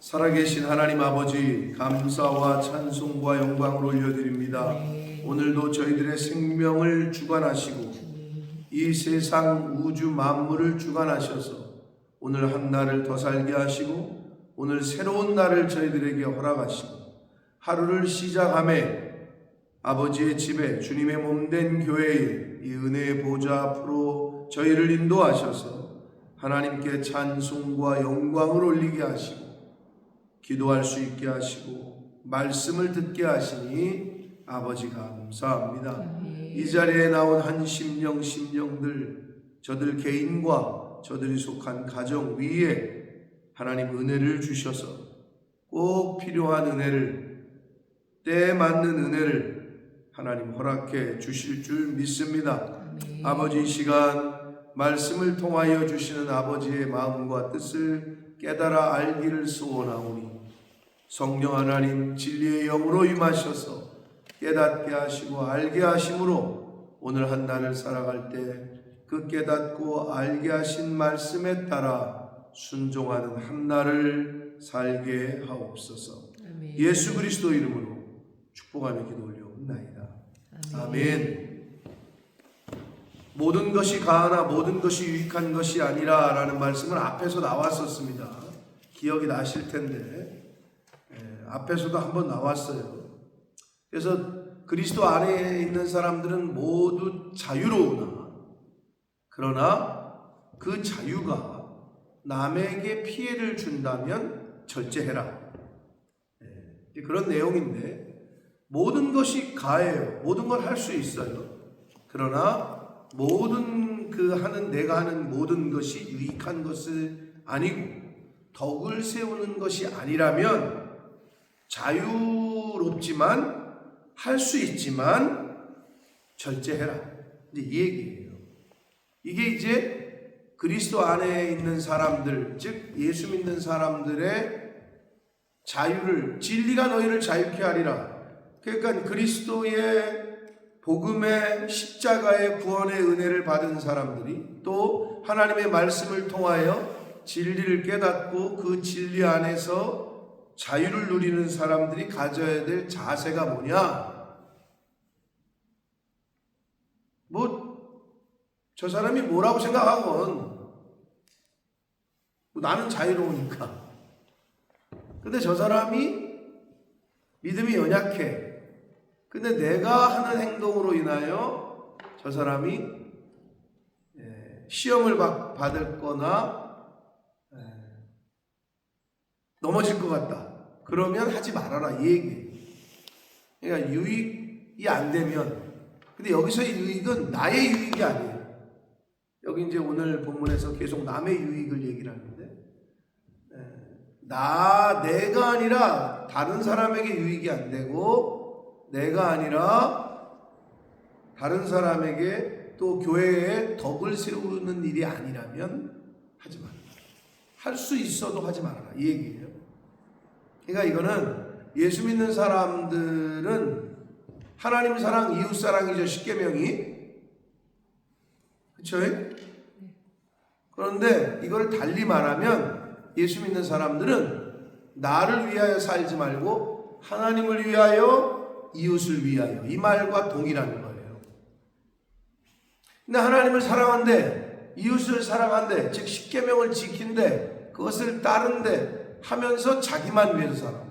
살아계신 하나님 아버지, 감사와 찬송과 영광을 올려드립니다. 오늘도 저희들의 생명을 주관하시고 이 세상 우주 만물을 주관하셔서 오늘 한 날을 더 살게 하시고 오늘 새로운 날을 저희들에게 허락하시고 하루를 시작함에 아버지의 집에 주님의 몸된 교회에 이 은혜의 보좌 앞으로 저희를 인도하셔서 하나님께 찬송과 영광을 올리게 하시고 기도할 수 있게 하시고 말씀을 듣게 하시니 아버지 감사합니다. 이 자리에 나온 한 심령들 저들 개인과 저들이 속한 가정 위에 하나님 은혜를 주셔서 꼭 필요한 은혜를 때에 맞는 은혜를 하나님 허락해 주실 줄 믿습니다. 아버지 이 시간 말씀을 통하여 주시는 아버지의 마음과 뜻을 깨달아 알기를 소원하오니 성령 하나님 진리의 영으로 임하셔서 깨닫게 하시고 알게 하심으로 오늘 한 날을 살아갈 때 그 깨닫고 알게 하신 말씀에 따라 순종하는 한 날을 살게 하옵소서. 예수 그리스도 이름으로 축복하며 기도 올려옵나이다. 아멘. 모든 것이 가하나 모든 것이 유익한 것이 아니라 라는 말씀은 앞에서 나왔었습니다. 기억이 나실 텐데 앞에서도 한번 나왔어요. 그래서 그리스도 안에 있는 사람들은 모두 자유로우나 그러나 그 자유가 남에게 피해를 준다면 절제해라. 그런 내용인데 모든 것이 가해요. 모든 걸 할 수 있어요. 그러나 모든 내가 하는 모든 것이 유익한 것은 아니고 덕을 세우는 것이 아니라면 자유롭지만 할 수 있지만 절제해라. 이제 이 얘기예요. 이게 이제 그리스도 안에 있는 사람들, 즉 예수 믿는 사람들의 자유를, 진리가 너희를 자유케 하리라. 그러니까 그리스도의 복음의 십자가의 구원의 은혜를 받은 사람들이 또 하나님의 말씀을 통하여 진리를 깨닫고 그 진리 안에서 자유를 누리는 사람들이 가져야 될 자세가 뭐냐? 저 사람이 뭐라고 생각하건 나는 자유로우니까. 근데 저 사람이 믿음이 연약해. 근데 내가 하는 행동으로 인하여 저 사람이 시험을 받을 거나 넘어질 것 같다. 그러면 하지 말아라 이 얘기예요. 그러니까 유익이 안 되면, 근데 여기서의 유익은 나의 유익이 아니에요. 여기 이제 오늘 본문에서 계속 남의 유익을 얘기를 하는데 내가 아니라 다른 사람에게 유익이 안 되고 내가 아니라 다른 사람에게 또 교회에 덕을 세우는 일이 아니라면 하지 말아라. 할 수 있어도 하지 말아라 이 얘기예요. 그러니까 이거는 예수 믿는 사람들은 하나님 사랑 이웃 사랑이죠. 십계명이. 그렇죠? 그런데 이걸 달리 말하면 예수 믿는 사람들은 나를 위하여 살지 말고 하나님을 위하여 이웃을 위하여 이 말과 동일한 거예요. 근데 하나님을 사랑한대, 이웃을 사랑한대, 즉 십계명을 지킨대, 그것을 따른대 하면서 자기만 위해서 살아.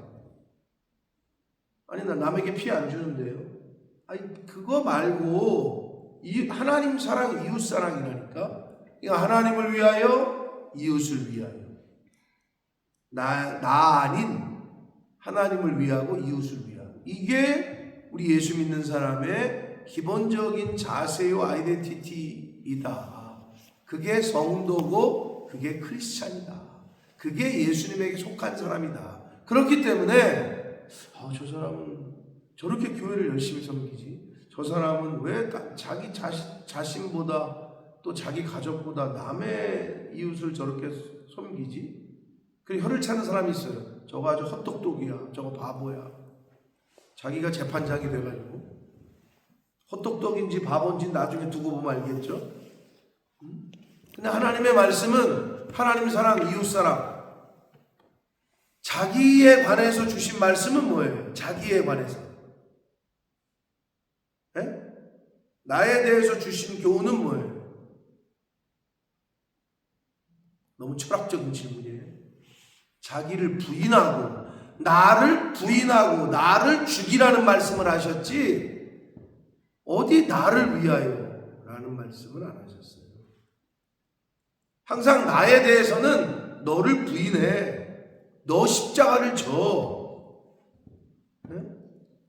아니 나 남에게 피해 안 주는데요. 아니 그거 말고 하나님 사랑, 이웃 사랑이라니까. 그러니까 하나님을 위하여, 이웃을 위하여. 나 아닌 하나님을 위하고 이웃을 위하여. 이게 우리 예수 믿는 사람의 기본적인 자세요 아이덴티티이다. 그게 성도고 그게 크리스찬이다. 그게 예수님에게 속한 사람이다. 그렇기 때문에 저 사람은 저렇게 교회를 열심히 섬기지? 저 사람은 왜 자기 자신보다 또 자기 가족보다 남의 이웃을 저렇게 섬기지? 그리고 혀를 차는 사람이 있어요. 저거 아주 헛똑똑이야. 저거 바보야. 자기가 재판장이 돼가지고 헛똑똑인지 바본지 나중에 두고 보면 알겠죠? 근데 하나님의 말씀은 하나님 사랑, 이웃 사랑, 자기에 관해서 주신 말씀은 뭐예요? 자기에 관해서. 네? 나에 대해서 주신 교훈은 뭐예요? 너무 철학적인 질문이에요. 자기를 부인하고 나를 부인하고 나를 죽이라는 말씀을 하셨지 어디 나를 위하여 라는 말씀을 안 하셨어요. 항상 나에 대해서는 너를 부인해. 너 십자가를 져. 네?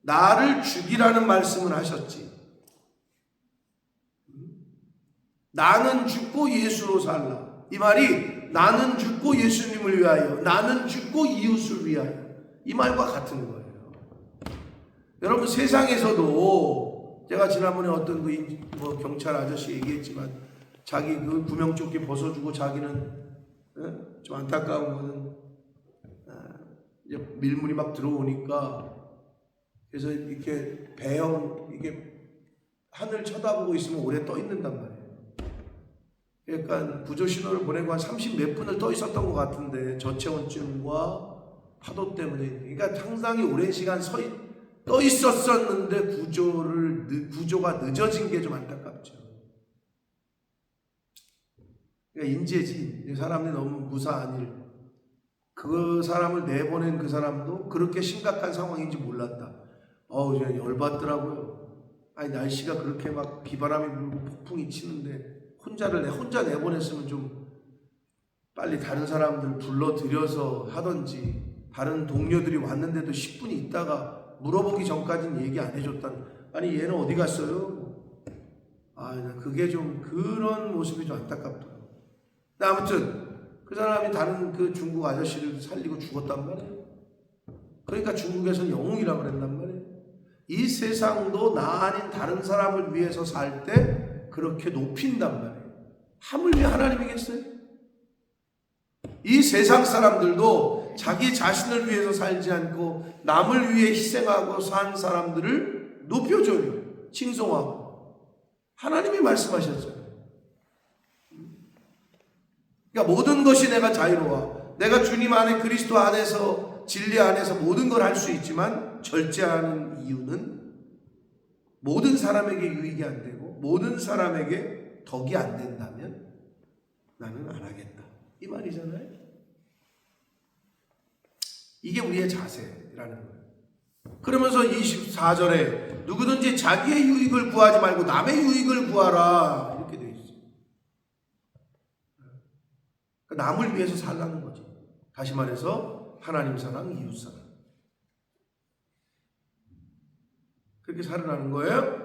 나를 죽이라는 말씀을 하셨지. 나는 죽고 예수로 살라. 이 말이 나는 죽고 예수님을 위하여, 나는 죽고 이웃을 위하여, 이 말과 같은 거예요. 여러분, 세상에서도 제가 지난번에 어떤 그 경찰 아저씨 얘기했지만 자기 그 구명조끼 벗어주고 자기는 좀 안타까운 거는 이제 밀물이 막 들어오니까 그래서 이렇게 배영 이게 하늘 쳐다보고 있으면 오래 떠 있는단 말이에요. 그러니까 구조 신호를 보내고 한 30 몇 분을 떠 있었던 것 같은데 저체온증과 파도 때문에 그러니까 상당히 오랜 시간 떠 있었었는데 구조가 늦어진 게 좀 안타깝죠. 그러니까 인재지. 사람들이 너무 무사한 일. 그 사람을 내보낸 그 사람도 그렇게 심각한 상황인지 몰랐다. 그냥 열받더라고요. 아니 날씨가 그렇게 막 비바람이 불고 폭풍이 치는데 혼자 내보냈으면 좀 빨리 다른 사람들 불러들여서 하던지 다른 동료들이 왔는데도 10분이 있다가 물어보기 전까지는 얘기 안 해줬다는. 아니 얘는 어디 갔어요? 그게 좀 그런 모습이 좀 안타깝더라고요. 근데 아무튼 그 사람이 다른 그 중국 아저씨를 살리고 죽었단 말이에요. 그러니까 중국에서는 영웅이라고 그랬단 말이에요. 이 세상도 나 아닌 다른 사람을 위해서 살 때 그렇게 높인단 말이에요. 하물며 하나님이겠어요? 이 세상 사람들도 자기 자신을 위해서 살지 않고 남을 위해 희생하고 산 사람들을 높여줘요. 칭송하고. 하나님이 말씀하셨어요. 그러니까 모든 것이 내가 자유로워. 내가 주님 안에 그리스도 안에서 진리 안에서 모든 걸 할 수 있지만 절제하는 이유는 모든 사람에게 유익이 안 되고 모든 사람에게 덕이 안 된다면 나는 안 하겠다. 이 말이잖아요. 이게 우리의 자세라는 거예요. 그러면서 24절에 누구든지 자기의 유익을 구하지 말고 남의 유익을 구하라 이렇게 되어 있어요. 남을 위해서 살라는 거지. 다시 말해서 하나님 사랑, 이웃 사랑. 그렇게 살으라는 거예요.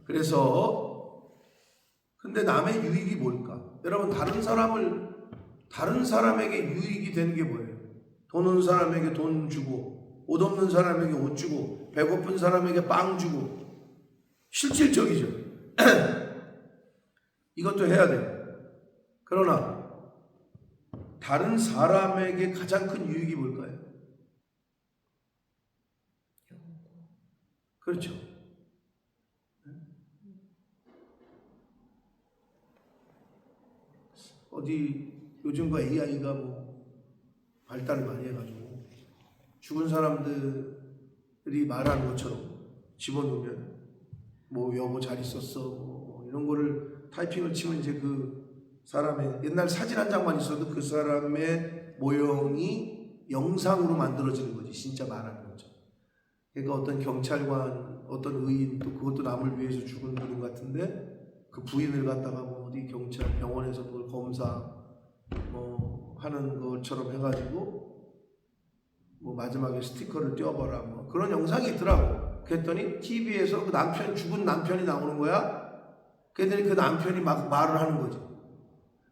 그래서 근데 남의 유익이 뭘까? 여러분 다른 사람에게 유익이 되는 게 뭐예요? 돈 없는 사람에게 돈 주고 옷 없는 사람에게 옷 주고 배고픈 사람에게 빵 주고 실질적이죠. 이것도 해야 돼요. 그러나 다른 사람에게 가장 큰 유익이 뭘까요? 그렇죠. 어디 요즘과 AI가 발달을 많이 해가지고 죽은 사람들이 말하는 것처럼 집어넣으면 여보 잘 있었어 이런 거를 타이핑을 치면 이제 그 사람의 옛날 사진 한 장만 있어도 그 사람의 모형이 영상으로 만들어지는 거지. 진짜 말하는 거죠. 그러니까 어떤 경찰관, 어떤 의인, 또 그것도 남을 위해서 죽은 분 같은데 그 부인을 갖다가 어디 경찰 병원에서 그걸 검사 하는 것처럼 해가지고 마지막에 스티커를 띄워봐라 그런 영상이 있더라고. 그랬더니 TV에서 그 죽은 남편이 나오는 거야. 그랬더니 그 남편이 막 말을 하는 거지.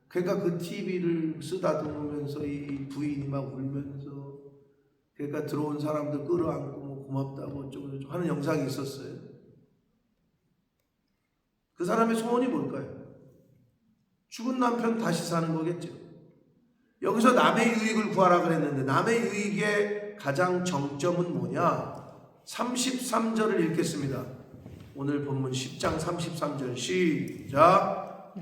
그러니까 그 TV를 쓰다듬으면서 이 부인이 막 울면서 그러니까 들어온 사람들 끌어안고 고맙다고 어쩌고 하는 영상이 있었어요. 그 사람의 소원이 뭘까요? 죽은 남편 다시 사는 거겠죠. 여기서 남의 유익을 구하라 그랬는데 남의 유익의 가장 정점은 뭐냐? 33절을 읽겠습니다. 오늘 본문 10장 33절 시작.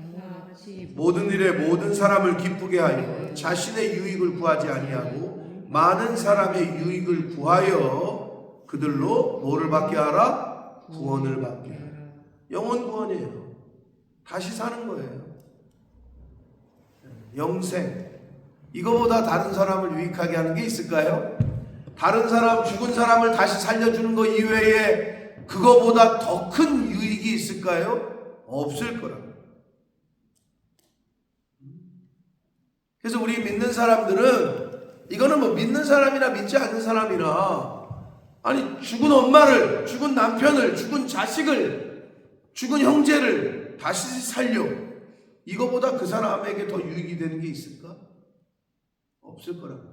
모든 일에 모든 사람을 기쁘게 하여 자신의 유익을 구하지 아니하고 많은 사람의 유익을 구하여 그들로 뭐를 받게 하라? 구원을 받게 하라. 영원 구원이에요. 다시 사는 거예요. 영생. 이거보다 다른 사람을 유익하게 하는 게 있을까요? 다른 사람, 죽은 사람을 다시 살려주는 거 이외에 그거보다 더 큰 유익이 있을까요? 없을 거라고. 그래서 우리 믿는 사람들은 이거는 뭐 믿는 사람이나 믿지 않는 사람이나 아니 죽은 엄마를, 죽은 남편을, 죽은 자식을, 죽은 형제를 다시 살려. 이거보다 그 사람에게 더 유익이 되는 게 있을까? 없을 거라고.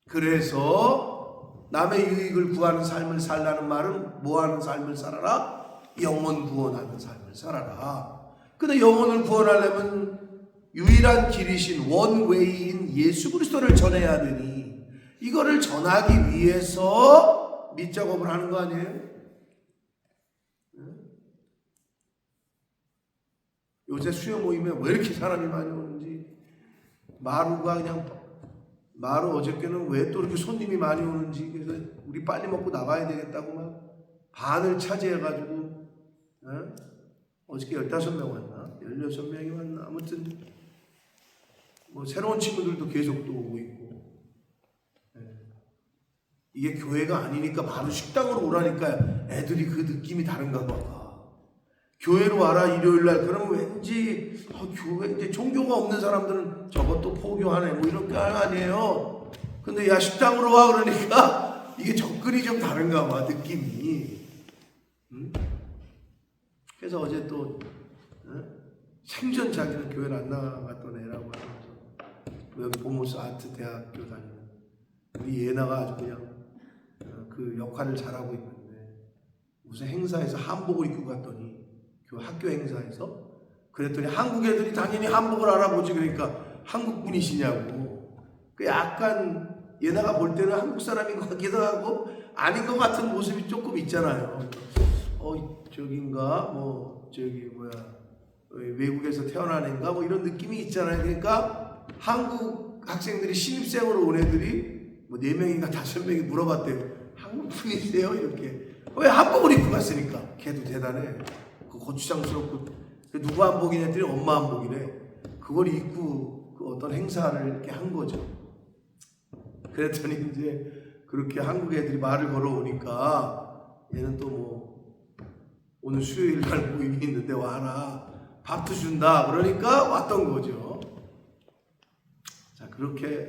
그래서 남의 유익을 구하는 삶을 살라는 말은 뭐하는 삶을 살아라? 영혼 구원하는 삶을 살아라. 근데 영혼을 구원하려면 유일한 길이신 원웨이인 예수 그리스도를 전해야 되니 이거를 전하기 위해서 밑작업을 하는 거 아니에요? 요새 수요 모임에 왜 이렇게 사람이 많이 오는지 마루가 그냥 마루 어저께는 왜 또 이렇게 손님이 많이 오는지 그래서 우리 빨리 먹고 나가야 되겠다고 막 반을 차지해가지고 어저께 15명 왔나? 16명이 왔나? 아무튼 뭐 새로운 친구들도 계속 또 오고 있고 이게 교회가 아니니까 바로 식당으로 오라니까 애들이 그 느낌이 다른가 봐. 교회로 와라 일요일날 그러면 왠지 교회 이제 종교가 없는 사람들은 저것도 포교하네 뭐 이런 거 아니에요. 근데 야 식당으로 와 그러니까 이게 접근이 좀 다른가 봐 느낌이. 그래서 어제 또 생전 자기는 교회를 안 나갔던 애라고 하면서 여기 보모스 아트 대학교 다니는 우리 예나가 아주 그냥 그 역할을 잘하고 있는데 무슨 행사에서 한복을 입고 갔더니 그 학교 행사에서 그랬더니 한국 애들이 당연히 한복을 알아보지 그러니까 한국 분이시냐고. 그 약간 얘네가 볼 때는 한국 사람인 것 같기도 하고 아닌 것 같은 모습이 조금 있잖아요. 저긴가 뭐 저기 뭐야 외국에서 태어난 애인가 뭐 이런 느낌이 있잖아요. 그러니까 한국 학생들이 신입생으로 온 애들이 뭐 4명인가 5명이 물어봤대요. 한국 분이세요? 이렇게. 왜 한복을 입고 갔으니까. 걔도 대단해. 그 고추장스럽고 누구 한복이냐 했더니 엄마 한복이래. 그걸 입고 그 어떤 행사를 이렇게 한 거죠. 그랬더니 이제 그렇게 한국 애들이 말을 걸어오니까 얘는 또 뭐 오늘 수요일 날 모임이 있는데 와라. 밥도 준다. 그러니까 왔던 거죠. 자, 그렇게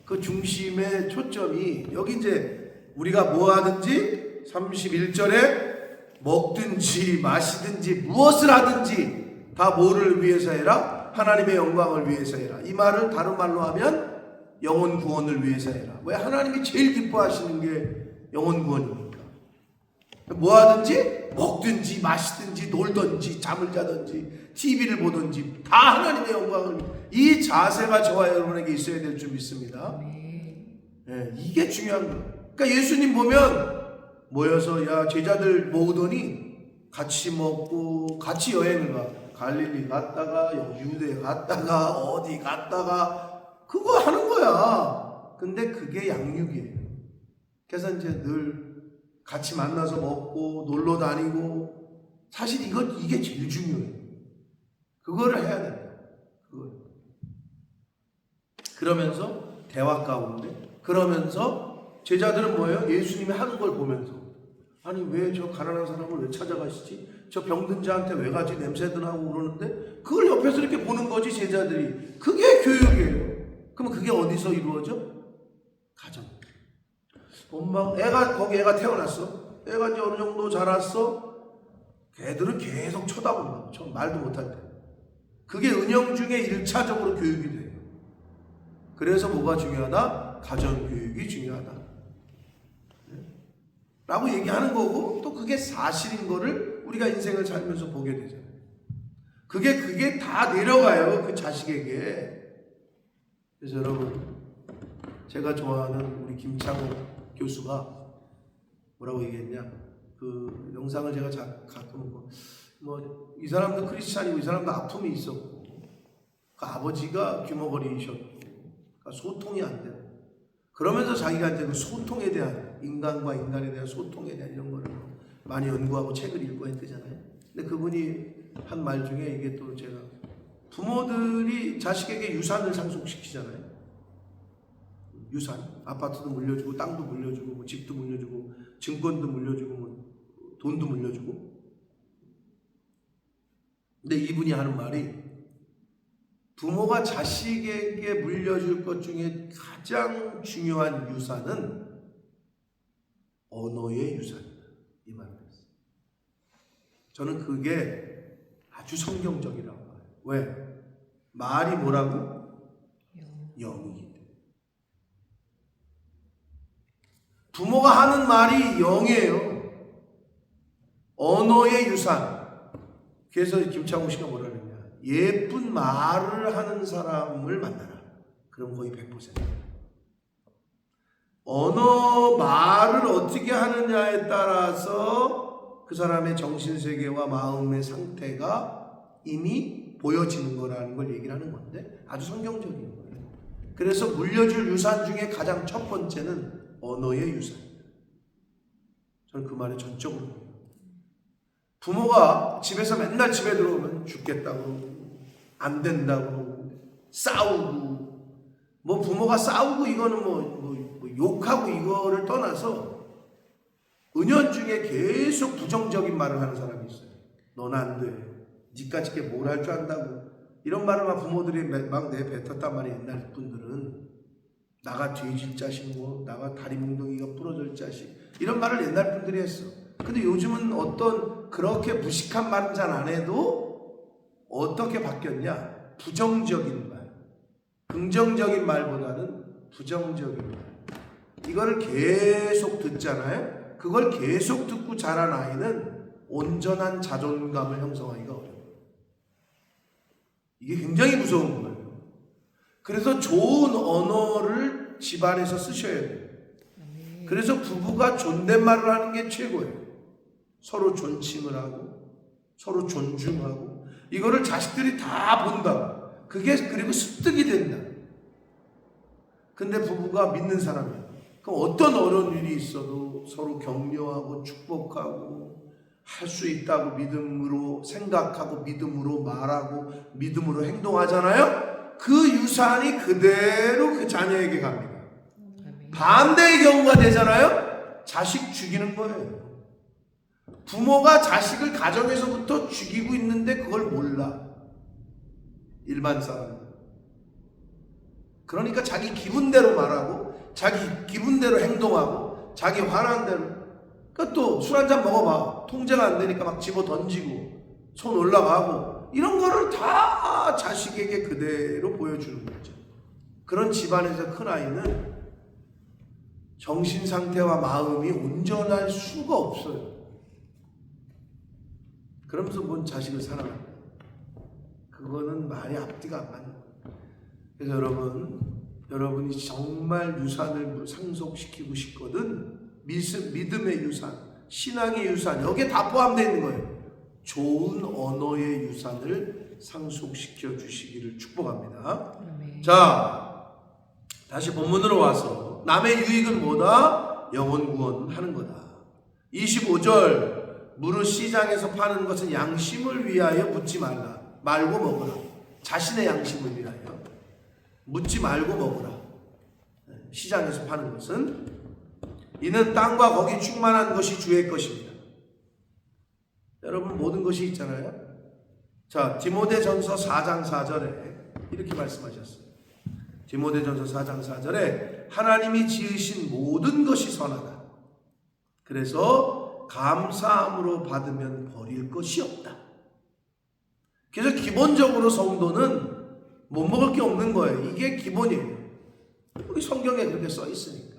그 중심의 초점이 여기 이제 우리가 뭐 하든지 31절에 먹든지 마시든지 무엇을 하든지 다 뭐를 위해서 해라? 하나님의 영광을 위해서 해라. 이 말을 다른 말로 하면 영혼 구원을 위해서 해라. 왜 하나님이 제일 기뻐하시는 게 영혼 구원입니까? 뭐 하든지 먹든지 마시든지 놀든지 잠을 자든지 TV를 보든지 다 하나님의 영광을 이 자세가 저와 여러분에게 있어야 될 줄 믿습니다. 네, 이게 중요한 거예요. 그러니까 예수님 보면 모여서 야 제자들 모으더니 같이 먹고 같이 여행을 가. 갈릴리 갔다가 유대 갔다가 어디 갔다가 그거 하는 거야. 근데 그게 양육이에요. 그래서 이제 늘 같이 만나서 먹고 놀러 다니고 사실 이게 제일 중요해요. 그거를 해야 돼요. 그걸. 그러면서 대화 가운데 그러면서 제자들은 뭐예요? 예수님이 하는 걸 보면서 아니 왜 저 가난한 사람을 왜 찾아가시지? 저 병든 자한테 왜 가지? 냄새도 나고 그러는데 그걸 옆에서 이렇게 보는 거지 제자들이. 그게 교육이에요. 그러면 그게 어디서 이루어져? 가정. 거기 애가 태어났어. 애가 이제 어느 정도 자랐어. 애들은 계속 쳐다본다. 말도 못할 때. 그게 은영 중에 1차적으로 교육이 돼요. 그래서 뭐가 중요하다? 가정교육이 중요하다. 라고 얘기하는 거고 또 그게 사실인 거를 우리가 인생을 살면서 보게 되잖아요. 그게 다 내려가요. 그 자식에게. 그래서 여러분 제가 좋아하는 우리 김창호 교수가 뭐라고 얘기했냐 그 영상을 제가 가끔 뭐 이 사람도 크리스찬이고 이 사람도 아픔이 있었고 그 아버지가 귀머거리셨고 그러니까 소통이 안 되고 그러면서 자기가 이제 그 소통에 대한 인간과 인간에 대한 소통에 대한 이런 거를 많이 연구하고 책을 읽고 했대잖아요. 근데 그분이 한 말 중에 이게 또 제가 부모들이 자식에게 유산을 상속시키잖아요. 유산, 아파트도 물려주고 땅도 물려주고 뭐 집도 물려주고 증권도 물려주고 뭐 돈도 물려주고. 근데 이분이 하는 말이 부모가 자식에게 물려줄 것 중에 가장 중요한 유산은 언어의 유산이다. 이 말을 했어요. 저는 그게 아주 성경적이라고 봐요. 왜? 말이 뭐라고? 영이기 때문에. 부모가 하는 말이 영이에요. 언어의 유산. 그래서 김창호 씨가 뭐라 그랬냐? 예쁜 말을 하는 사람을 만나라. 그럼 거의 100%. 언어 말을 어떻게 하느냐에 따라서 그 사람의 정신세계와 마음의 상태가 이미 보여지는 거라는 걸 얘기를 하는 건데 아주 성경적인 거예요. 그래서 물려줄 유산 중에 가장 첫 번째는 언어의 유산입니다. 저는 그 말에 전적으로 봅니다. 부모가 집에서 맨날 집에 들어오면 죽겠다고 안 된다고 싸우고 뭐 부모가 싸우고 이거는 뭐 욕하고 이거를 떠나서 은연중에 계속 부정적인 말을 하는 사람이 있어요. 너는 안 돼. 니까짓 게 뭘 할 줄 안다고. 이런 말을 막 부모들이 막 내뱉었단 말이에요. 옛날 분들은. 나가 뒤질 자식 뭐 나가 다리 몽둥이가 부러질 자식 이런 말을 옛날 분들이 했어. 근데 요즘은 어떤 그렇게 무식한 말은 잘 안 해도 어떻게 바뀌었냐? 부정적인 말. 긍정적인 말보다는 부정적인 말. 이거를 계속 듣잖아요. 그걸 계속 듣고 자란 아이는 온전한 자존감을 형성하기가 어려워요. 이게 굉장히 무서운 거예요. 그래서 좋은 언어를 집안에서 쓰셔야 돼요. 그래서 부부가 존댓말을 하는 게 최고예요. 서로 존칭을 하고 서로 존중하고 이거를 자식들이 다 본다. 그게 그리고 습득이 된다. 근데 부부가 믿는 사람이에요. 그럼 어떤 어려운 일이 있어도 서로 격려하고 축복하고 할 수 있다고 믿음으로 생각하고 믿음으로 말하고 믿음으로 행동하잖아요. 그 유산이 그대로 그 자녀에게 갑니다. 반대의 경우가 되잖아요. 자식 죽이는 거예요. 부모가 자식을 가정에서부터 죽이고 있는데 그걸 몰라. 일반 사람은. 그러니까 자기 기분대로 말하고 자기 기분대로 행동하고 자기 화난 대로. 그러니까 또 술 한잔 먹어봐. 통제가 안 되니까 막 집어 던지고 손 올라가고 이런 거를 다 자식에게 그대로 보여주는 거죠. 그런 집안에서 큰 아이는 정신 상태와 마음이 온전할 수가 없어요. 그러면서 뭔 자식을 사랑합니다. 그거는 말이 앞뒤가 안 맞는 거예요. 그래서 여러분이 정말 유산을 상속시키고 싶거든 믿음의 유산, 신앙의 유산 여기에 다 포함되어 있는 거예요. 좋은 언어의 유산을 상속시켜 주시기를 축복합니다. 자, 다시 본문으로 와서 남의 유익은 뭐다? 영혼 구원하는 거다. 25절 무릇 시장에서 파는 것은 양심을 위하여 묻지 말고 먹으라. 자신의 양심을 위하여 묻지 말고 먹으라. 시장에서 파는 것은 이는 땅과 거기 충만한 것이 주의 것입니다. 여러분 모든 것이 있잖아요. 자, 디모데전서 4장 4절에 이렇게 말씀하셨어요. 디모데전서 4장 4절에 하나님이 지으신 모든 것이 선하다. 그래서 감사함으로 받으면 버릴 것이 없다. 그래서 기본적으로 성도는 못 먹을 게 없는 거예요. 이게 기본이에요. 우리 성경에 그렇게 써 있으니까.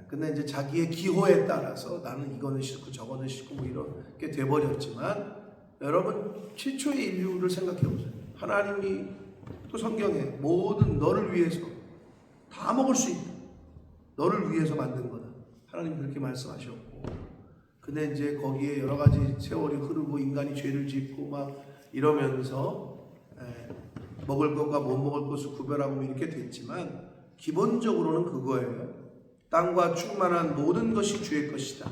근데 이제 자기의 기호에 따라서 나는 이거는 싫고 저거는 싫고 뭐 이렇게 돼버렸지만 여러분 최초의 인류를 생각해 보세요. 하나님이 또 성경에 모든 너를 위해서 다 먹을 수 있다. 너를 위해서 만든 거다. 하나님 그렇게 말씀하셨고 근데 이제 거기에 여러 가지 세월이 흐르고 인간이 죄를 짓고 막 이러면서 먹을 것과 못 먹을 것을 구별하고 이렇게 됐지만 기본적으로는 그거예요. 땅과 충만한 모든 것이 주의 것이다.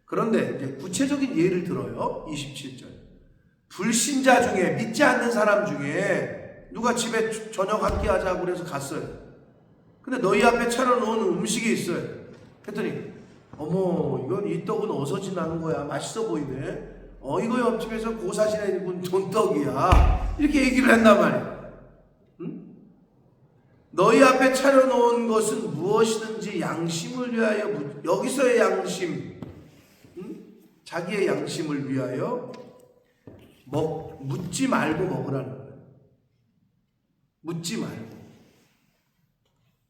그런데 이제 구체적인 예를 들어요. 27절. 불신자 중에, 믿지 않는 사람 중에 누가 집에 저녁 함께 하자고 그래서 갔어요. 근데 너희 앞에 차려놓은 음식이 있어요. 그랬더니 어머, 이건 이 떡은 어디서 지나는 거야? 맛있어 보이네. 이거 옆집에서 고사시내 입은 돈떡이야. 이렇게 얘기를 한단 말이야. 응? 너희 앞에 차려놓은 것은 무엇이든지 양심을 위하여, 여기서의 양심, 응? 자기의 양심을 위하여 묻지 말고 먹으라는 거예요. 묻지 말고.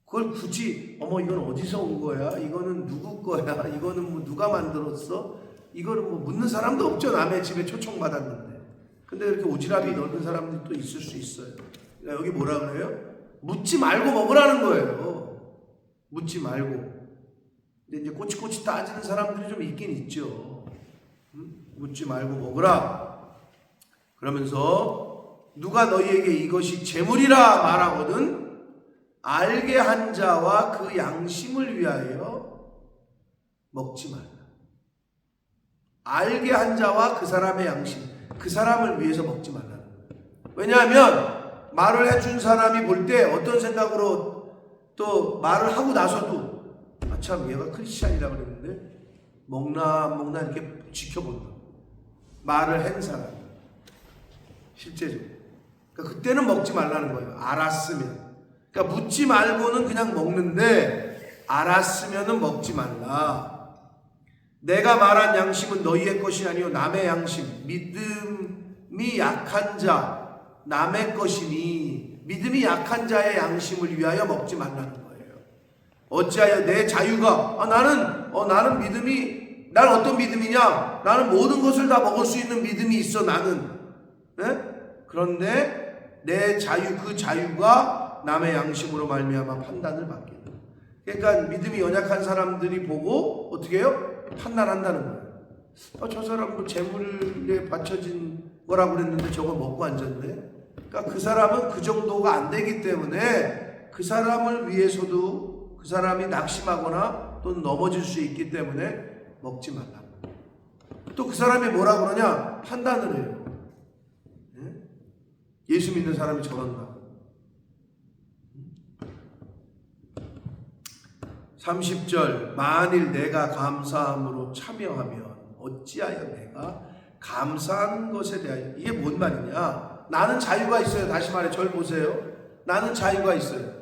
그걸 굳이 이건 어디서 온 거야? 이거는 누구 거야? 이거는 뭐 누가 만들었어? 이거는 뭐 묻는 사람도 없죠. 남의 집에 초청받았는데. 근데 이렇게 오지랖이 넓은 사람들이 또 있을 수 있어요. 그러니까 여기 뭐라 그래요? 묻지 말고 먹으라는 거예요. 묻지 말고. 근데 이제 꼬치꼬치 따지는 사람들이 좀 있긴 있죠. 묻지 말고 먹으라. 그러면서 누가 너희에게 이것이 재물이라 말하거든 알게 한 자와 그 양심을 위하여 먹지 말라. 알게 한 자와 그 사람의 양심, 그 사람을 위해서 먹지 말라는 거예요. 왜냐하면 말을 해준 사람이 볼 때 어떤 생각으로 또 말을 하고 나서도 참 얘가 크리스찬이라 그랬는데 먹나 안 먹나 이렇게 지켜본다. 말을 한 사람 실제적으로. 그러니까 그때는 먹지 말라는 거예요. 알았으면. 그러니까 묻지 말고는 그냥 먹는데 알았으면은 먹지 말라. 내가 말한 양심은 너희의 것이 아니요 남의 양심. 믿음이 약한 자 남의 것이니 믿음이 약한 자의 양심을 위하여 먹지 말라는 거예요. 어찌하여 내 자유가 나는 믿음이 난 어떤 믿음이냐? 나는 모든 것을 다 먹을 수 있는 믿음이 있어 나는. 그런데 내 자유 그 자유가 남의 양심으로 말미암아 판단을 받게 돼. 그러니까 믿음이 연약한 사람들이 보고 어떻게 해요? 판단한다는 거예요. 저 사람 뭐 재물에 바쳐진 거라고 그랬는데 저거 먹고 앉았네. 그러니까 그 사람은 그 정도가 안 되기 때문에 그 사람을 위해서도 그 사람이 낙심하거나 또는 넘어질 수 있기 때문에 먹지 말라. 또 그 사람이 뭐라 그러냐? 판단을 해요. 예수 믿는 사람이 저런다. 30절 만일 내가 감사함으로 참여하면 어찌하여 내가 감사하는 것에 대하여 이게 뭔 말이냐? 나는 자유가 있어요. 다시 말해 절 보세요. 나는 자유가 있어요.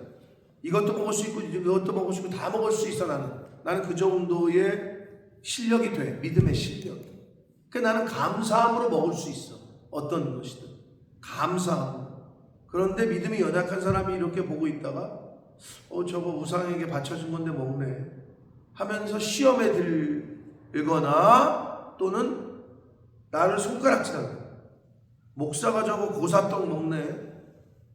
이것도 먹을 수 있고 이것도 먹을 수 있고 다 먹을 수 있어 나는 그 정도의 실력이 돼. 믿음의 실력. 그러니까 나는 감사함으로 먹을 수 있어. 어떤 것이든 감사함으로. 그런데 믿음이 연약한 사람이 이렇게 보고 있다가 저거 우상에게 바쳐준 건데 먹네 하면서 시험에 들거나 또는 나를 손가락질하는 목사가 저거 고사떡 먹네.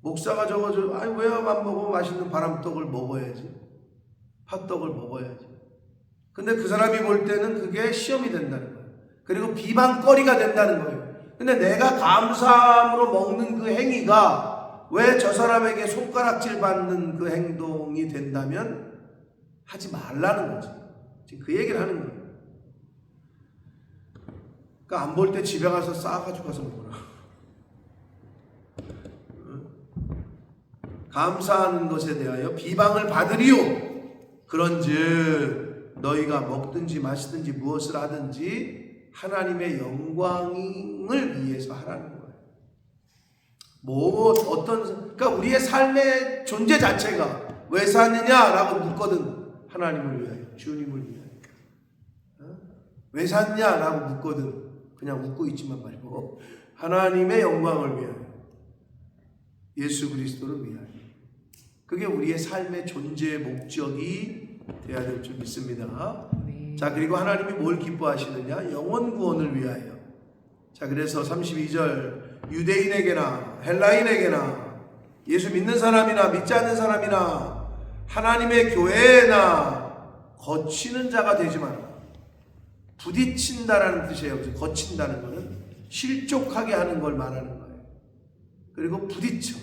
목사가 저거 왜만 먹어? 맛있는 바람떡을 먹어야지. 팥떡을 먹어야지. 근데 그 사람이 볼 때는 그게 시험이 된다는 거예요. 그리고 비방거리가 된다는 거예요. 근데 내가 감사함으로 먹는 그 행위가 왜 저 사람에게 손가락질 받는 그 행동이 된다면 하지 말라는 거지. 지금 그 얘기를 하는 거예요. 그러니까 안 볼 때 집에 가서 싸가지고 가서 먹어라. 감사하는 것에 대하여 비방을 받으리요. 그런즉 너희가 먹든지 마시든지 무엇을 하든지 하나님의 영광을 위해서 하라는 거예요. 그러니까 우리의 삶의 존재 자체가 왜 사느냐라고 묻거든. 하나님을 위하여, 주님을 위하여. 왜 샀냐라고 묻거든. 그냥 웃고 있지만 말고 하나님의 영광을 위하여, 예수 그리스도를 위하여. 그게 우리의 삶의 존재의 목적이 되어야 될 줄 믿습니다. 자, 그리고 하나님이 뭘 기뻐하시느냐? 영혼 구원을 위하여. 자, 그래서 32절 유대인에게나 헬라인에게나 예수 믿는 사람이나 믿지 않는 사람이나 하나님의 교회나 거치는 자가 되지 마라. 부딪힌다라는 뜻이에요. 거친다는 거는 실족하게 하는 걸 말하는 거예요. 그리고 부딪혀.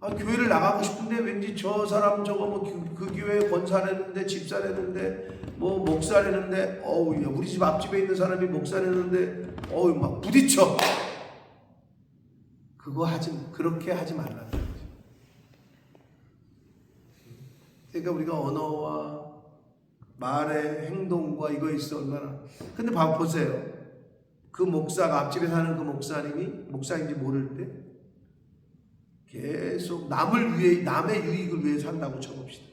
교회를 나가고 싶은데 왠지 저 사람 저거 뭐 그 교회에 권사했는데 집사했는데 뭐 목사했는데 야 우리 집 앞집에 있는 사람이 목사했는데 막 부딪혀. 그렇게 하지 말라는 거죠. 그러니까 우리가 언어와 말의 행동과 이거 있어 얼마나. 근데 보세요. 그 목사가 앞집에 사는 그 목사님이 목사인지 모를 때 계속 남의 유익을 위해 산다고 쳐봅시다.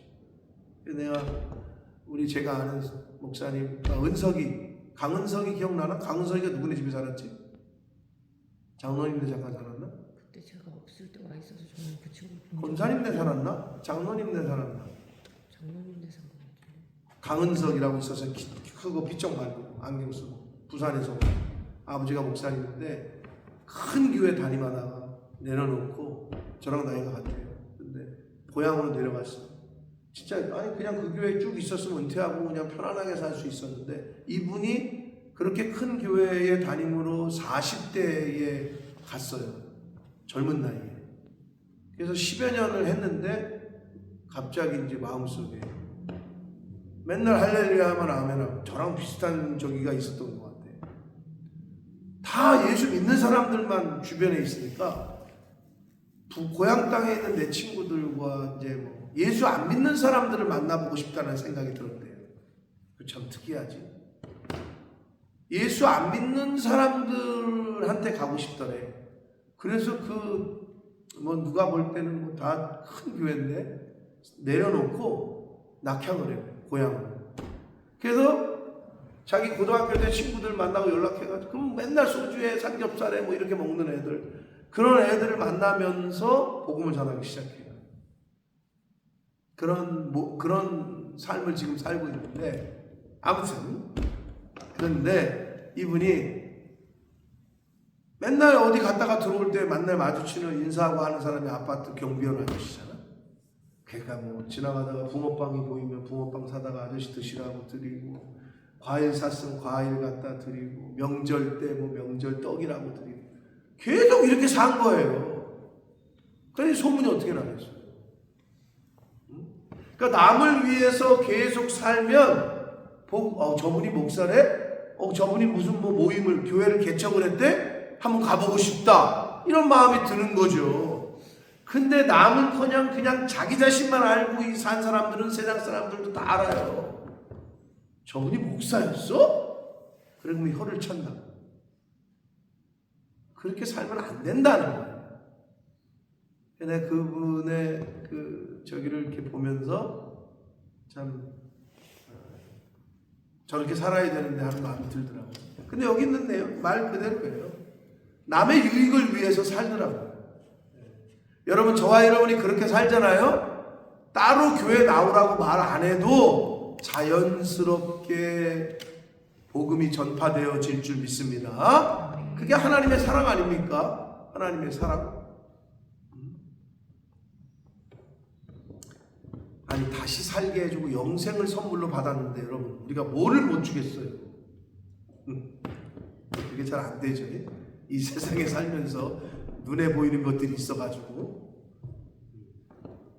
제가 아는 목사님 강은석이 기억나나? 강은석이가 누구네 집에 살았지? 장로님네 잠깐 살았나? 그때 제가 없을 때 와 있어서 저는 그 친구 권사님네 살았나? 장로님네 살았나? 장로님네 산 거 같아요. 강은석이라고 있어서 크고 삐쩍 말고 안경 쓰고 부산에서 아버지가 목사님인데 큰 교회 다니다가 내려놓고 저랑 나이가 같아요. 근데 고향으로 내려갔어요. 진짜 그냥 그 교회에 쭉 있었으면 은퇴하고 그냥 편안하게 살 수 있었는데 이분이 그렇게 큰 교회에 다님으로 40대에 갔어요. 젊은 나이에. 그래서 10여 년을 했는데 갑자기 이제 마음속에 맨날 할렐루야 하면 아멘하고 저랑 비슷한 저기가 있었던 것 같아요. 다 예수 믿는 사람들만 주변에 있으니까 고향 땅에 있는 내 친구들과 이제 예수 안 믿는 사람들을 만나보고 싶다는 생각이 들었대요. 참 특이하지. 예수 안 믿는 사람들한테 가고 싶더래. 그래서 누가 볼 때는 다 큰 교회인데 내려놓고 낙향을 해요. 고향으로. 그래서 자기 고등학교 때 친구들 만나고 연락해가지고 그럼 맨날 소주에 삼겹살에 이렇게 먹는 애들 그런 애들을 만나면서 복음을 전하기 시작해요. 그런 삶을 지금 살고 있는데 아무튼 그런데 이분이 맨날 어디 갔다가 들어올 때 만날 마주치는 인사하고 하는 사람이 아파트 경비원 아저씨잖아. 그러니까 지나가다가 붕어빵이 보이면 붕어빵 사다가 아저씨 드시라고 드리고 과일 샀으면 과일 갖다 드리고 명절 때 명절 떡이라고 드리고 계속 이렇게 산 거예요. 그러니 소문이 어떻게 나겠어요? 그러니까 남을 위해서 계속 살면 저분이 목사래? 저분이 무슨 모임을 교회를 개척을 했대? 한번 가보고 싶다. 이런 마음이 드는 거죠. 근데 남은커녕 그냥 자기 자신만 알고 산 사람들은 세상 사람들도 다 알아요. 저분이 목사였어? 그러면 혀를 찬다. 그렇게 살면 안 된다는 거예요. 근데 그분의 저기를 이렇게 보면서 참 저렇게 살아야 되는데 하는 마음이 들더라고요. 근데 여기 있는데요. 말 그대로예요. 남의 유익을 위해서 살더라고요. 여러분 저와 여러분이 그렇게 살잖아요. 따로 교회 나오라고 말 안 해도 자연스럽게 복음이 전파되어질 줄 믿습니다. 그게 하나님의 사랑 아닙니까? 하나님의 사랑. 아니 다시 살게 해주고 영생을 선물로 받았는데 여러분 우리가 뭐를 못 주겠어요? 그게 잘 안 되죠. 이 세상에 살면서 눈에 보이는 것들이 있어가지고.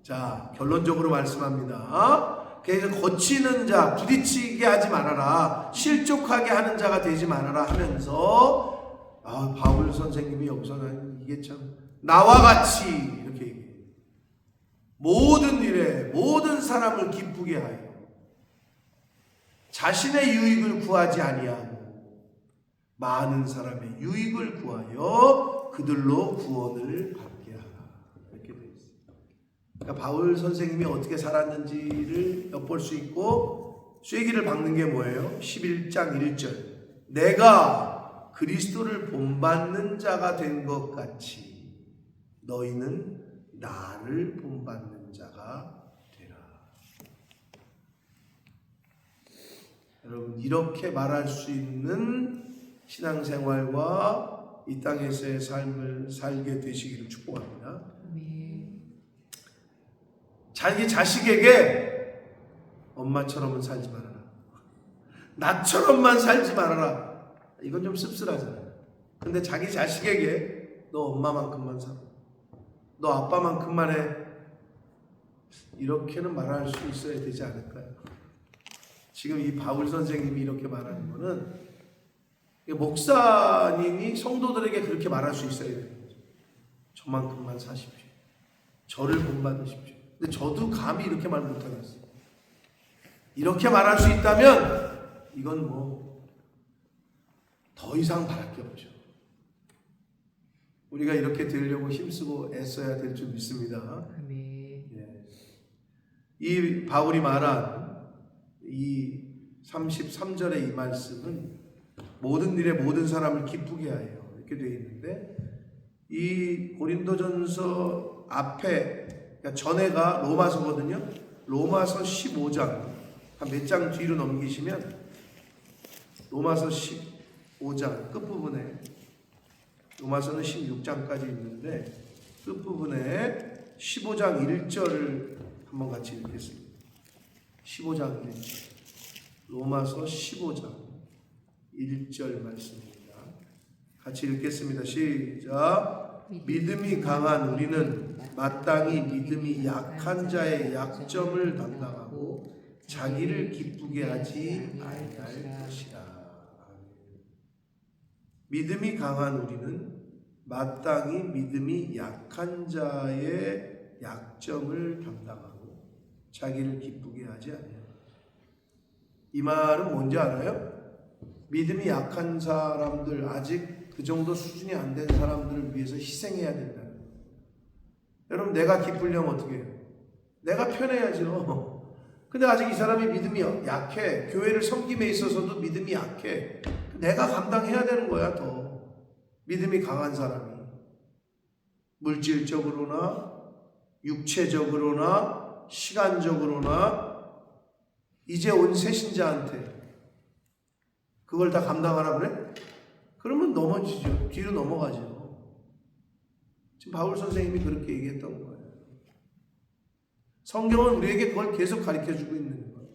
자 결론적으로 말씀합니다. 그래서 거치는 자 부딪히게 하지 말아라. 실족하게 하는 자가 되지 말아라 하면서 바울 선생님이 여기서는 이게 참 나와 같이 이렇게 얘기해요. 모든 일에 모든 사람을 기쁘게 하여 자신의 유익을 구하지 아니하고 많은 사람의 유익을 구하여 그들로 구원을 받게 하라. 이렇게 되어 있습니다. 그러니까 바울 선생님이 어떻게 살았는지를 엿볼 수 있고 쐐기를 박는 게 뭐예요? 11장 1절 내가 그리스도를 본받는 자가 된 것 같이 너희는 나를 본받는 자가 되라. 여러분 이렇게 말할 수 있는 신앙생활과 이 땅에서의 삶을 살게 되시기를 축복합니다. 자기 자식에게 엄마처럼은 살지 말아라. 나처럼만 살지 말아라. 이건 좀 씁쓸하잖아요. 근데 자기 자식에게 너 엄마만큼만 살아, 너 아빠만큼만 해, 이렇게는 말할 수 있어야 되지 않을까요? 지금 이 바울 선생님이 이렇게 말하는 거는 목사님이 성도들에게 그렇게 말할 수 있어야 되는 거죠. 저만큼만 사십시오. 저를 본받으십시오. 근데 저도 감히 이렇게 말 못하겠어요. 이렇게 말할 수 있다면 이건 뭐 더 이상 바랄 게 없죠. 우리가 이렇게 되려고 힘쓰고 애써야 될 줄 믿습니다. 아멘. 예. 이 바울이 말한 이 33절의 이 말씀은 모든 일에 모든 사람을 기쁘게 하여 이렇게 되어 있는데, 이 고린도전서 앞에, 그러니까 전에가 로마서거든요. 로마서 15장 한 몇 장 뒤로 넘기시면 로마서 15장 끝부분에, 로마서는 16장까지 있는데 끝부분에 15장 1절을 한번 같이 읽겠습니다. 15장 1절, 로마서 15장 1절 말씀입니다. 같이 읽겠습니다. 시작. 믿음이 강한 우리는 마땅히 믿음이 약한 자의 약점을 담당하고 자기를 기쁘게 하지 아니할 것이라. 믿음이 강한 우리는 마땅히 믿음이 약한 자의 약점을 담당하고 자기를 기쁘게 하지 아니할 것이라. 이 말은 뭔지 알아요? 믿음이 약한 사람들, 아직 그 정도 수준이 안 된 사람들을 위해서 희생해야 된다는 거예요. 여러분, 내가 기쁘려면 어떻게 해요? 내가 편해야죠. 근데 아직 이 사람이 믿음이 약해. 교회를 섬김에 있어서도 믿음이 약해. 내가 감당해야 되는 거야. 더 믿음이 강한 사람이 물질적으로나 육체적으로나 시간적으로나 이제 온 새신자한테 그걸 다 감당하라 그래? 그러면 넘어지죠. 뒤로 넘어가죠. 지금 바울 선생님이 그렇게 얘기했던 거예요. 성경은 우리에게 그걸 계속 가르쳐주고 있는 거예요.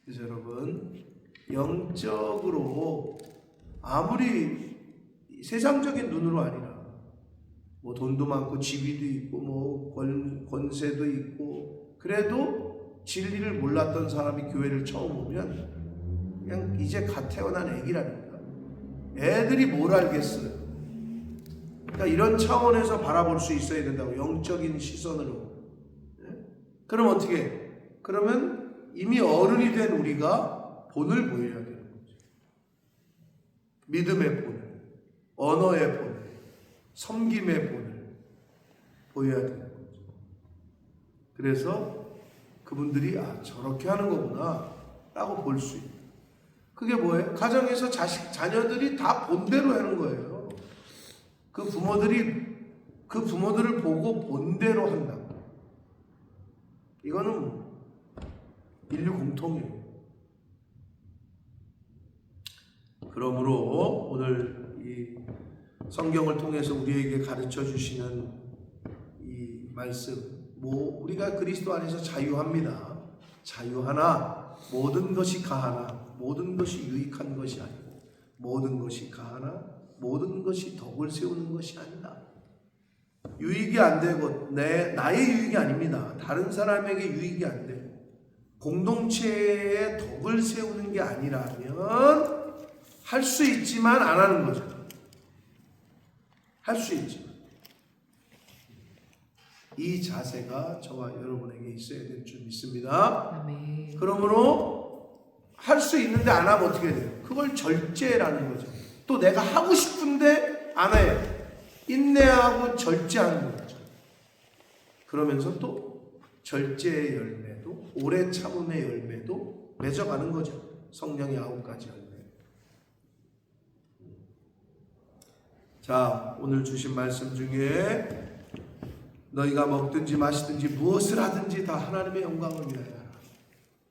그래서 여러분, 영적으로 아무리 세상적인 눈으로 아니라 뭐 돈도 많고 지위도 있고 뭐 권세도 있고, 그래도 진리를 몰랐던 사람이 교회를 처음 오면 그냥 이제 갓 태어난 애기라니까. 애들이 뭘 알겠어요. 그러니까 이런 차원에서 바라볼 수 있어야 된다고, 영적인 시선으로. 그럼 어떻게 해? 그러면 이미 어른이 된 우리가 본을 보여야 되는 거죠. 믿음의 본, 언어의 본, 섬김의 본을 보여야 되는 거죠. 그래서 그분들이 저렇게 하는 거구나 라고 볼 수 있는. 그게 뭐예요? 가정에서 자녀들이 다 본대로 하는 거예요. 그 부모들을 보고 본대로 한다. 이거는 인류 공통이에요. 그러므로 오늘 이 성경을 통해서 우리에게 가르쳐 주시는 이 말씀, 우리가 그리스도 안에서 자유합니다. 자유하나 모든 것이 가하나 모든 것이 유익한 것이 아니고 모든 것이 가하나 모든 것이 덕을 세우는 것이 아니다. 유익이 안 되고 나의 유익이 아닙니다. 다른 사람에게 유익이 안 되고 공동체에 덕을 세우는 게 아니라면 할 수 있지만 안 하는 거죠. 할 수 있지만. 이 자세가 저와 여러분에게 있어야 될 줄 믿습니다. 아멘. 그러므로 할 수 있는데 안 하면 어떻게 돼요? 그걸 절제라는 거죠. 또 내가 하고 싶은데 안 해요. 인내하고 절제하는 거죠. 그러면서 또 절제의 열매도, 오래 참음의 열매도 맺어가는 거죠. 성령의 9가지 열매. 자, 오늘 주신 말씀 중에 너희가 먹든지 마시든지 무엇을 하든지 다 하나님의 영광을 위하여 하라.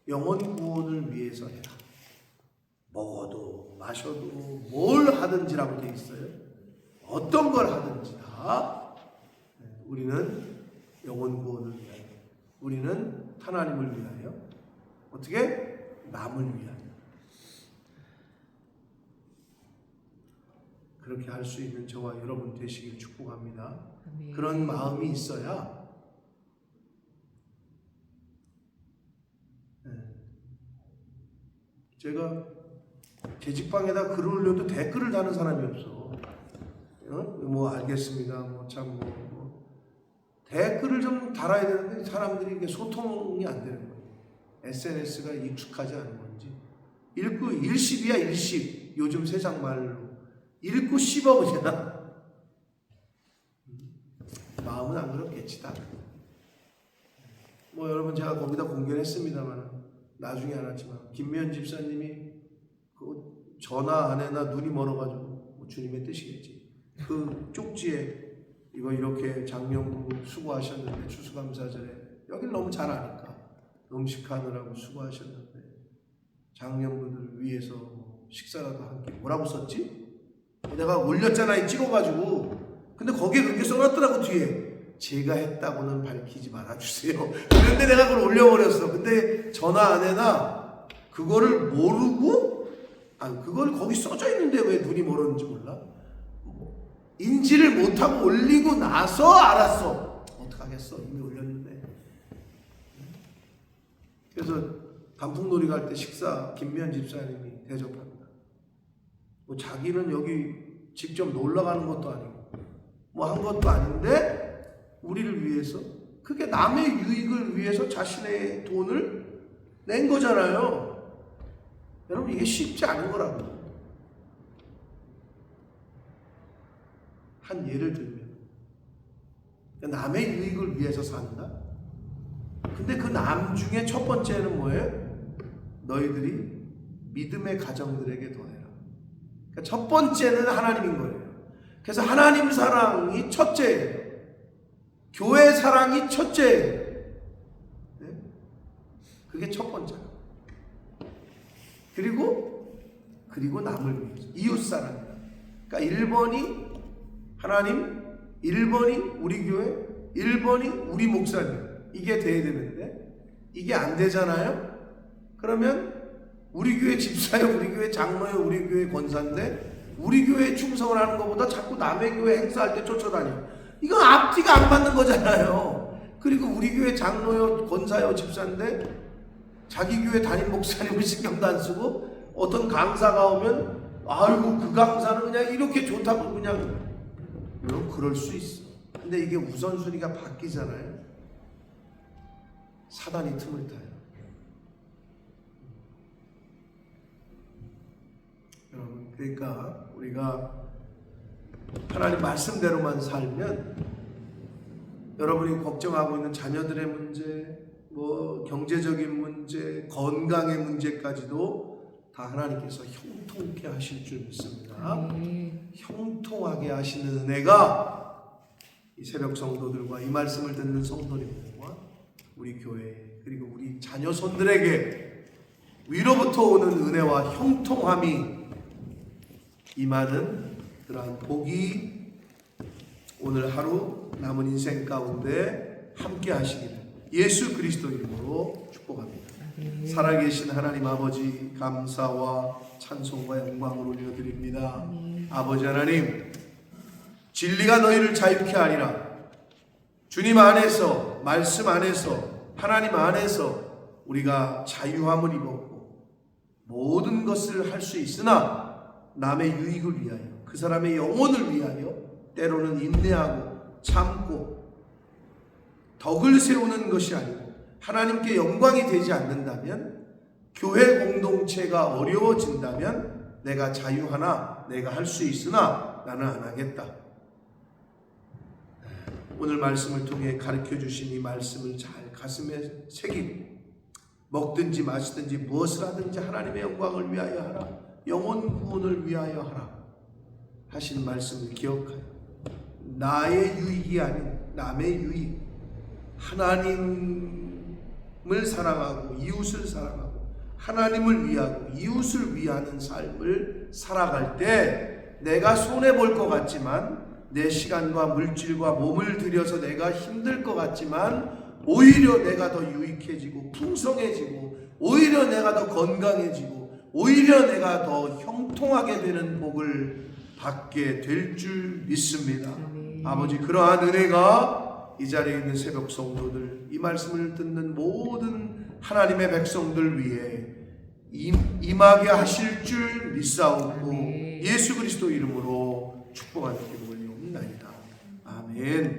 영혼 구원을 위해서 해라. 먹어도 마셔도 뭘 하든지라고 되어 있어요. 어떤 걸 하든지 다 우리는 영혼 구원을 위하여, 우리는 하나님을 위하여, 어떻게? 남을 위하여, 그렇게 할 수 있는 저와 여러분 되시길 축복합니다. 아멘. 그런 마음이 있어야 제가 게시판에다 글을 올려도 댓글을 다는 사람이 없어. 뭐 알겠습니다. 댓글을 좀 달아야 되는데 사람들이 이게 소통이 안 되는 거예요. SNS가 익숙하지 않은 건지. 읽고 일십이야 일십. 요즘 세상 말로 읽고 씹어 그냥. 마음은 안 그렇겠지 다. 뭐 여러분 제가 거기다 공개를 했습니다만 나중에 알았지만 김미연 집사님이 그 전화 안 해나 눈이 멀어가지고 뭐 주님의 뜻이겠지. 그 쪽지에 이거 이렇게 작년부 수고하셨는데 추수감사절에 여길 너무 잘 아니까 음식하느라고 수고하셨는데 작년부들 위해서 식사라도 함께 뭐라고 썼지? 내가 올렸잖아 찍어가지고. 근데 거기에 그렇게 써놨더라고 뒤에. 제가 했다고는 밝히지 말아주세요. 그런데 내가 그걸 올려버렸어. 근데 전화 안 해나 그거를 모르고 그걸 거기 써져 있는데 왜 눈이 멀었는지 몰라? 인지를 못하고 올리고 나서 알았어. 어떡하겠어. 이미 올렸는데. 그래서 단풍놀이 갈 때 식사 김미연 집사님이 대접합니다. 뭐 자기는 여기 직접 놀러 가는 것도 아니고 뭐 한 것도 아닌데 우리를 위해서 그게 남의 유익을 위해서 자신의 돈을 낸 거잖아요. 여러분 이게 쉽지 않은 거라고. 한 예를 들면 남의 유익을 위해서 산다. 근데 그 남 중에 첫 번째는 뭐예요? 너희들이 믿음의 가정들에게 더해라. 그러니까 첫 번째는 하나님인 거예요. 그래서 하나님 사랑이 첫째예요. 교회 사랑이 첫째예요. 네? 그게 첫 번째예요. 그리고 남을 위해서 이웃 사랑이다. 그러니까 1번이 하나님, 1번이 우리 교회, 1번이 우리 목사님. 이게 돼야 되는데 이게 안 되잖아요. 그러면 우리 교회 집사요, 우리 교회 장로요, 우리 교회 권사인데 우리 교회에 충성을 하는 것보다 자꾸 남의 교회 행사할 때 쫓아다녀. 이건 앞뒤가 안 맞는 거잖아요. 그리고 우리 교회 장로요, 권사요, 집사인데 자기 교회 담임 목사님을 신경도 안 쓰고 어떤 강사가 오면 아이고 그 강사는 그냥 이렇게 좋다고 그냥 그럴 수 있어. 근데 이게 우선순위가 바뀌잖아요. 사단이 틈을 타요. 여러분 그러니까 우리가 하나님 말씀대로만 살면 여러분이 걱정하고 있는 자녀들의 문제, 뭐 경제적인 문제, 건강의 문제까지도 다 하나님께서 형통케 하실 줄 믿습니다. 형통하게 하시는 은혜가 이 새벽 성도들과 이 말씀을 듣는 성도님들과 우리 교회 그리고 우리 자녀손들에게 위로부터 오는 은혜와 형통함이 임하는 그러한 복이 오늘 하루 남은 인생 가운데 함께 하시기를 예수 그리스도 이름으로 축복합니다. 살아계신 하나님 아버지 감사와 찬송과 영광을 올려드립니다. 아버지 하나님 진리가 너희를 자유케 하리라. 주님 안에서 말씀 안에서 하나님 안에서 우리가 자유함을 입었고 모든 것을 할 수 있으나 남의 유익을 위하여 그 사람의 영혼을 위하여 때로는 인내하고 참고 덕을 세우는 것이 아니고 하나님께 영광이 되지 않는다면 교회 공동체가 어려워진다면 내가 자유하나 내가 할 수 있으나 나는 안 하겠다. 오늘 말씀을 통해 가르쳐 주신 이 말씀을 잘 가슴에 새기고 먹든지 마시든지 무엇을 하든지 하나님의 영광을 위하여 하라. 영혼 구원을 위하여 하라. 하신 말씀을 기억하여 나의 유익이 아닌 남의 유익 하나님을 사랑하고 이웃을 사랑하고 하나님을 위하고 이웃을 위하는 삶을 살아갈 때 내가 손해볼 것 같지만 내 시간과 물질과 몸을 들여서 내가 힘들 것 같지만 오히려 내가 더 유익해지고 풍성해지고 오히려 내가 더 건강해지고 오히려 내가 더 형통하게 되는 복을 받게 될 줄 믿습니다. 아멘. 아버지, 그러한 은혜가 이 자리에 있는 새벽 성도들, 이 말씀을 듣는 모든 하나님의 백성들 위해 임하게 하실 줄 믿사옵고 아멘. 예수 그리스도 이름으로 축복하는 기도를 올리옵나이다. 아멘.